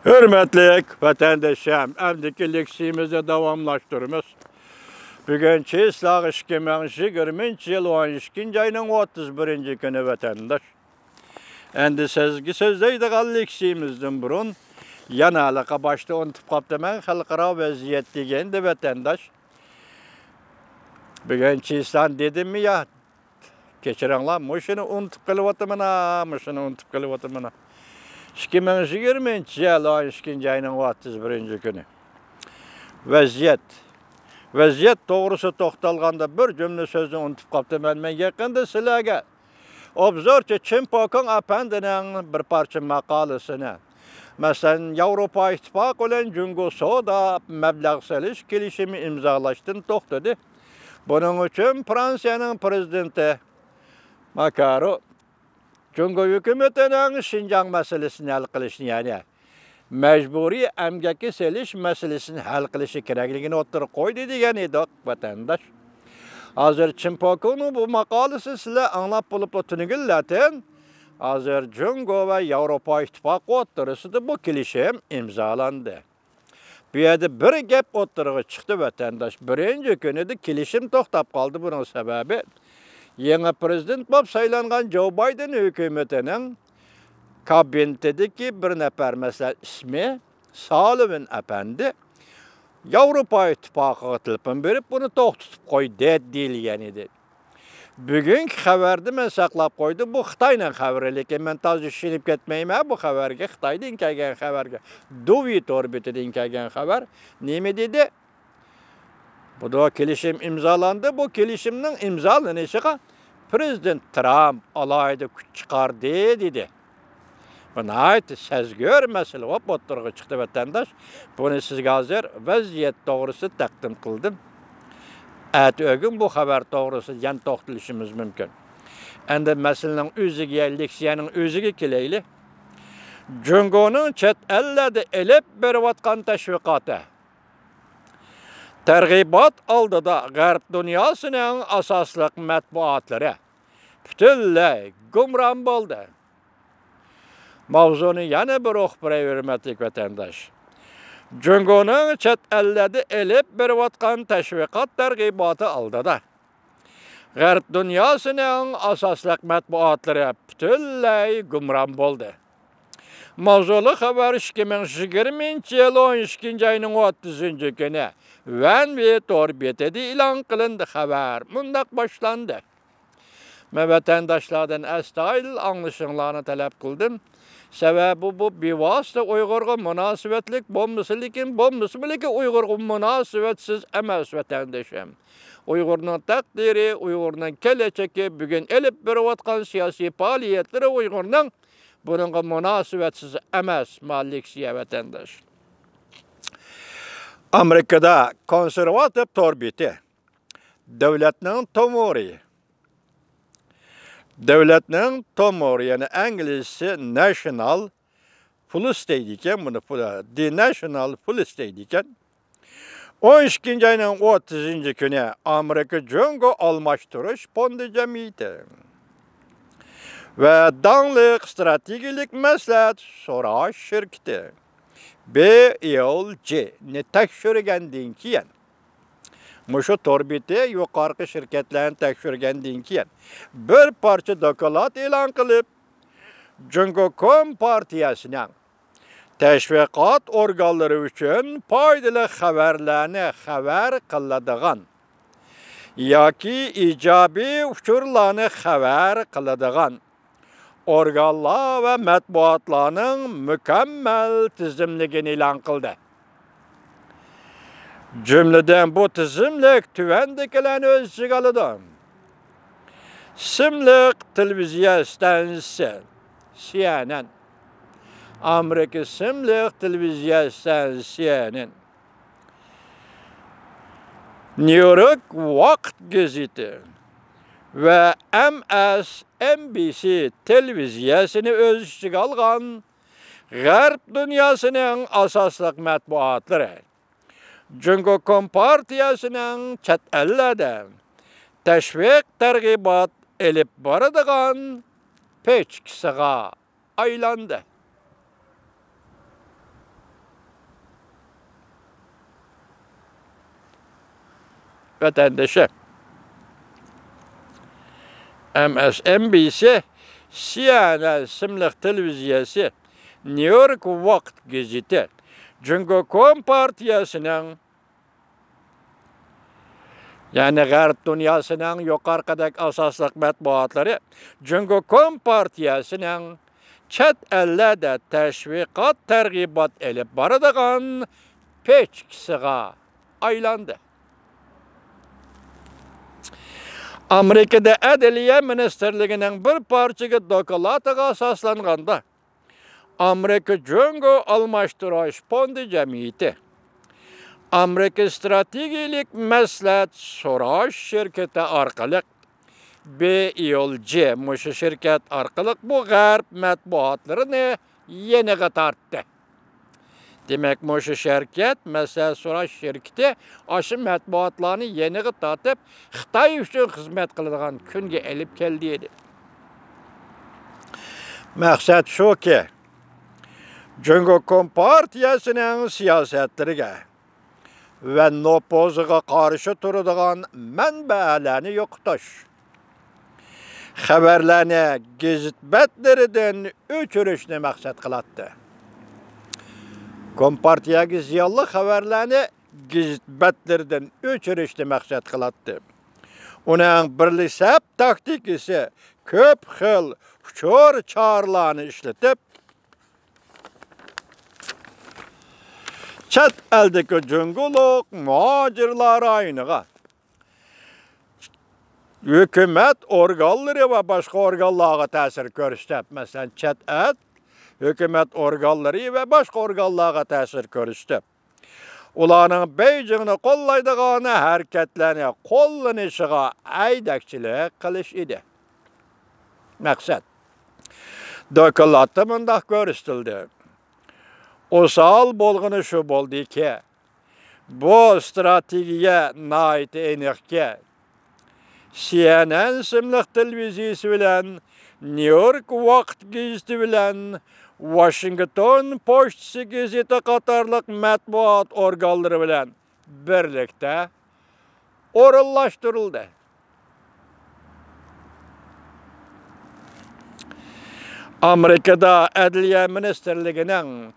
Hürmetlik vatandaşım, emdiki leksimizi davamlaştırımız. Bugünkü ıslaq 2020 yıl 12 ayının 31. günü vatandaş. Endi sizgi sözdeydiğen leksimizden burun, yanalıqa başta unutup kaptaman halkara vaziyet degendi vatandaş. Bugünkü ıslan dedim mi ya, keçirenler, muşunu unutup kalıvatımına. 2020 yıl 12 ayının 31. günü. Vaziyet doğrusu toxtalğanda bir cümle sözünü unutup kaptım ben yakında sizlerge. Obzorçı Çin Pokun apandının bir parça makalesine. Mesela Avrupa İttifakı olan Cungo Soda meblağ seliş kelişimi imzalaştın toxtadı. Bunun için Fransa'nın prezidenti Macron Cungo hükümetinin Şinjan meselesini hal qilishni yani mecburi emgaki selish meselesini hal qilishi kerakligini o'ttirib qo'ydi degan edi vatandaş. Hozir Chimpokuni bu makalesi sizlar anlab bo'lib o'tinigillatin. Hozir Cungo ve Avrupa İttifakı o'ttirisida bu kelishim imzolandi. Bu yerda bir gap o'ttirig'i chiqdi vatandaş. Birinchi kunida kelishim to'xtab qoldi. Bunun sebebi yeni prezident bo'lib saylangan Joe Biden hükümetinin kabinetideki bir nefer mesela ismi Sullivan Efendi Avrupa İttifakı'na telefon verip bunu to'xtatib qo'ydi deyilgan edi. Bugünkü xabarda men saqlab qo'ydim. Bu Xitoyning xabari, lekin men to'g'ri tushunib ketmayman bu xabarga. Xitoydan kelgan xabarga. Duvi orbitidan kelgan xabar. Nima dedi? Bu da kelishim imzolandı. Bu kelishimning imzolanishiga Prezident Trump alayda kuch chiqardi dedi. Bu nəhayət sezgör mesele hop o'ttirg'i chiqdi vatandaş. Bunu sizga hozir vaziyat to'g'risi taqdim qildim. Ögün bu xabar to'g'risi yan to'xtalishimiz mumkin. Endi meselening o'ziga, leksiyaning o'ziga kelaylik. Jungoning chet ellarda elib berayotgan tashviqoti. Targ'ibot oldida G'arb dunyosining asosli matbuotlari butunlay gumron bo'ldi. Mavzuni yana bir o'qib beravermatlik vatandaş. Jungoning chet ellarda elib berayotgan tashviqot targ'iboti oldida G'arb dunyosining asosli matbuotlari butunlay gumron bo'ldi. Mavzuli xabar 2020 yıl 12 ayının 30. günü Van ve Torbet'de ilan qilindi xabar. Mundaq başlandı. Men vatandaşlardan astoydil anlaşılığını talep qildim. Sebebi bu bevosita Uyg'urga munosabatlik bo'lmasa, lekin Uyg'urga munosabatsiz emas vatandaşım. Uyg'urning taqdiri, Uyg'urning kelajagi, bugun elib berayotgan siyosiy faoliyatlari Uyg'urning bununla munosabatsiz emas leksiya vatandaş. Amerika'da konservatif torbeti devletinin tomori yani İngilizce National Police deydiken bunu The National Police deydiken 12. ayının 30. günü Amerika Jungo almashtirish fondi jamiyati ve danlık stratejik maslahat so'rash şirketi BLC'ni tekshirgandan keyin mushu torbeti yuqorqi shirkatlarni tekshirgandan keyin bir parcha doklad e'lon qilib Jungo partiyasining tashviqot organlari uchun foydali xabarlarni xabar qiladigan yoki ijobiy uchurlarni xabar qiladigan organlar ve matbuotlarning mükemmel tizimligini e'lon qildi. Cümleden bu tizimlik tuvandagilarni o'z ichiga oladi. Simliq televiziya stansiyasi CNN, Amerika simliq televiziya stansiyasining New York Vaqt gazeti ve MSNBC televiziyasini o'z ichiga olgan G'arb dunyosining asosli matbuotlari Jungo partiyasining chet ellarda tashviq targ'ibot elib boradigan pechkisiga aylandi. vatandaşı. MSNBC, CNN isimli televiziyası, New York Vakt gazeti, Cungo Kompartiyasının, yani G'arb dünyasının yukarıdaki asaslık matbuatları, Cungo Kompartiyasının chet ellerde teşvikat, tergibat elip barıdığın peçkisiga aylandı. Amerika'da Adliye Ministerliğinin bir parçası dokulatıga asaslanganda, Amerika Cungo Almashtırış Fondi Cemiyeti, Amerika Stratejilik Məsləhət Soraş şirketi arkalık, BILC muşu şirket arkalık bu G'arb matbuatlarını yeniğe tarttı. Demek muşu şirket, Məsləhət Soraş şirketi aşı matbuatlarını yeniğe tartıp Xitay üçün hizmet kıldıgan künge elip keldiydi. Məqsəd şu ki, Cungo Kompartiyasının siyasetlerine ve nopozuğa karşı turduğun mənbələrini yoxtuş. Xəbərlərini gizitbətlərdən öçürüşünü məqsəd qılatdı. Kompartiyaga ziyallı xəbərlərini gizitbətlərdən öçürüşünü məqsəd qılatdı. Onun birləşib taktikisi köp xil uçur çağrılarını işletip, chet eldeki cünguluk muhacirları aynıga, hükümet organları ve başka organlara tesir görüstüp, mesela chet el, hükümet organları ve başka organlara tesir görüstüp, ulanın Beijing'ni kollaydıqanı hareketlerini kollanışıga aydakçılık kılış idi. Məqsəd, dokulatı mındaq görüstüldü. O sal bolğunu şu boldu ki, bu stratejiye nait enik ki, CNN isimlik televiziyası bilen, New York Vakt gazeti bilen, Washington Poçtası gazeti qatarlıq matbuat organları bilen birlikte orallaştırıldı. Amerika'da Adliye Ministerliğinin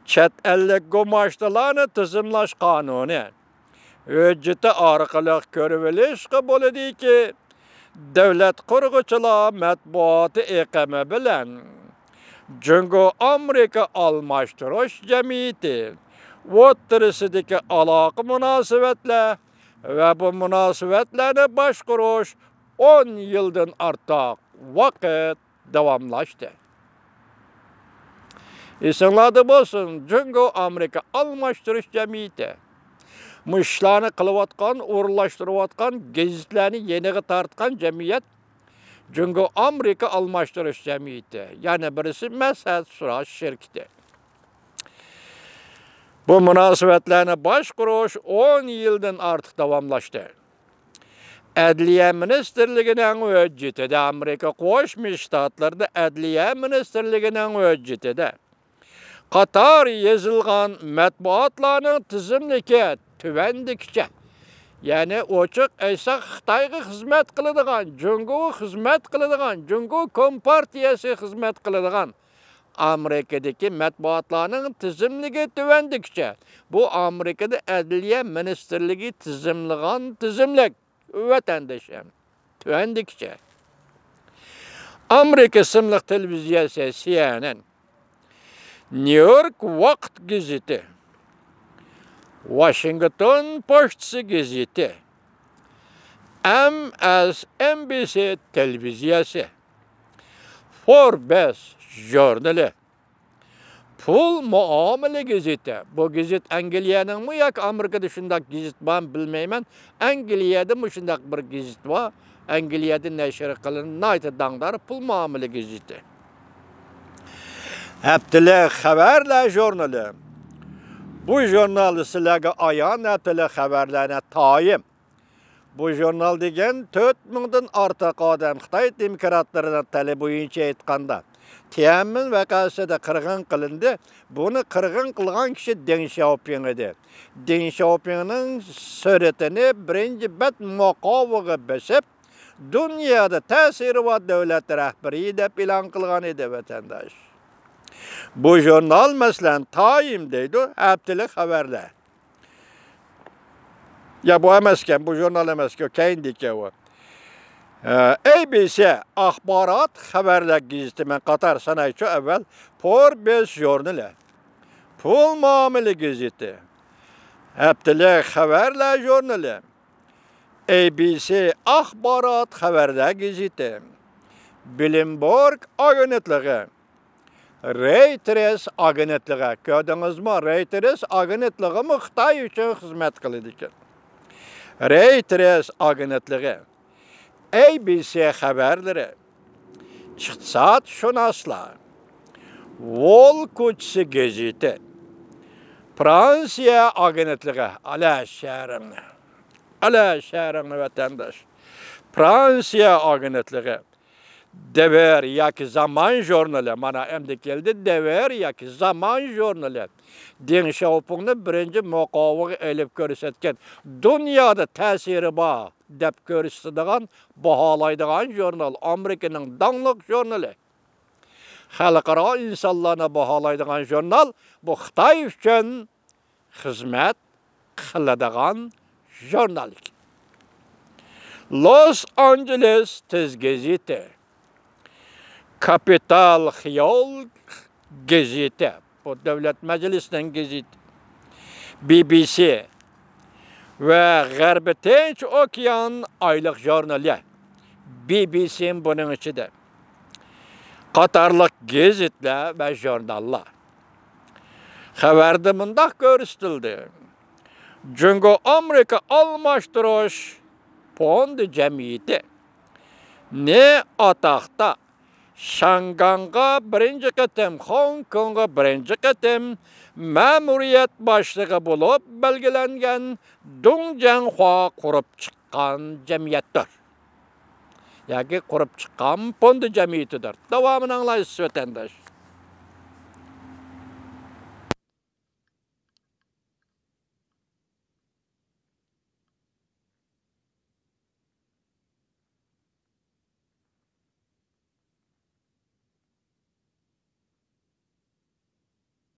chet ellik gumaştılarını tizimlaş kanunu, hücceti arkalık körüveliş kabul ediyor ki, devlet kurguçula matbuatı ekeme bilen, Cungo Amerika Almashtırış Cemiyeti, o'tirisidagi aloqa munosabatlar ve bu munosabatlarni boshqarish 10 yildan ortiq vaqt davomlashdi. Esenlarda bo'lsin, Cungo Amerika Almashtırış Cemiyeti bu ishlarni qilayotgan, o'rinlashtirayotgan, gazetlarni yeniga tartgan jamiyat Cungo Amerika Almashtırış Cemiyeti. Yani birisi Məsləhət Soraş şirketi. Bu münasibətlərini başqurish 10 yıldan artıq davamlaşdı. Adliye Ministerliğinin hüccetide, Amerika Qo'shma Shtatlarida Adliye Ministerliğinin hüccetide qatar yazılgan matbuatlarning tizimligi tuvandikcha, yani ochiq aytsaq Xitoyga xizmat qiladigan, Jungoga xizmat qiladigan, Jungo Kompartiyasi xizmat qiladigan Amerikadagi matbuatlarning tizimligi tuvandikcha. Bu Amerikada Adliye Ministerligi tizimlagan tizimlik vatandaşım tuvandikcha. Amerika isimli televiziyasi CNN, New York Vakt gazeti, Washington Poçtası gazeti, MSNBC televiziyası, Forbes jurnali, Pul Muamele gazeti. Bu gazet Angliyaning mı yak Amerikada şundak gazet ben bilmeymen. Angliyada mı şundak bir gazet var. Angliyada neşri kılın naytı dağları Pul Muamele gazeti. Heptile haberler jurnali. Bu jurnal sizlerge ayan heptile haberlerine tayyip. Bu jurnal degen 4000'dan artıq adam Xitay demokratlarının talebi boyunca aytqanda Tiananmen vakasida qirg'in qilindi. Buni qirg'in qilgan kishi Deng Xiaoping edi. Deng Xiaopingning suratini birinchi bat muqovaga besib, dunyoda ta'siri bor davlat rahbari deb e'lon qilgan edi vatandosh. Bu jurnal masalan Time deydi, haftalik xabarlar. Ya bu emasken, bu jurnal emasken, keyindeki o. ABC axborot xabarlar gazeti men qatar sanaychi evvel Forbes jurnali. Pul muomala gazeti. Haftalik xabarlar jurnali. ABC axborot xabarlar gazeti. Bloomberg agentligi. Reuters agentligi. Ko'rdingizmi? Reuters agentligi Xitoy uchun xizmat qiladi ekan. Reuters agentligi. ABC xabarlari. İqtisodshunoslar. Wall ko'chasi gazeti. Fransiya agentligi. Ala sharingni vatandosh. Fransiya agentligi. Dever yoki Zaman jurnali. Mana endi keldi Dever yoki Zaman jurnali. Deng Xiaopingni birinchi muqovaga elib ko'rsatgan, dunyoda ta'siri bor deb ko'rsatadigan, baholaydigan jurnal, Amerikaning dangliq jurnali. Xalqaro insonlarni baholaydigan jurnal, bu Xitoy uchun xizmat qiladigan jurnal. Los Angeles Tiz gazeti. Kapital Xiyol gazeti. Bu devlet meclisinden gazeti. BBC ve G'arbi Tinch Okean aylık jurnali. BBC'nin bunun içinde. Qatarlıq gazetler ve jurnallar. Xabarda mundaq ko'rsatildi. Jungo Amerika almashtirish fondi jamiyati ne ataqda Şanganga birinci qatim, Hong Kong'a birinci qatim ma'muriyat boshlig'i bo'lib belgilangan Dong Jianhua qurib chiqqan jamiyatdir. Yoki qurib chiqqan fondi jamiyatidir. Davomini anglaysiz vatandosh.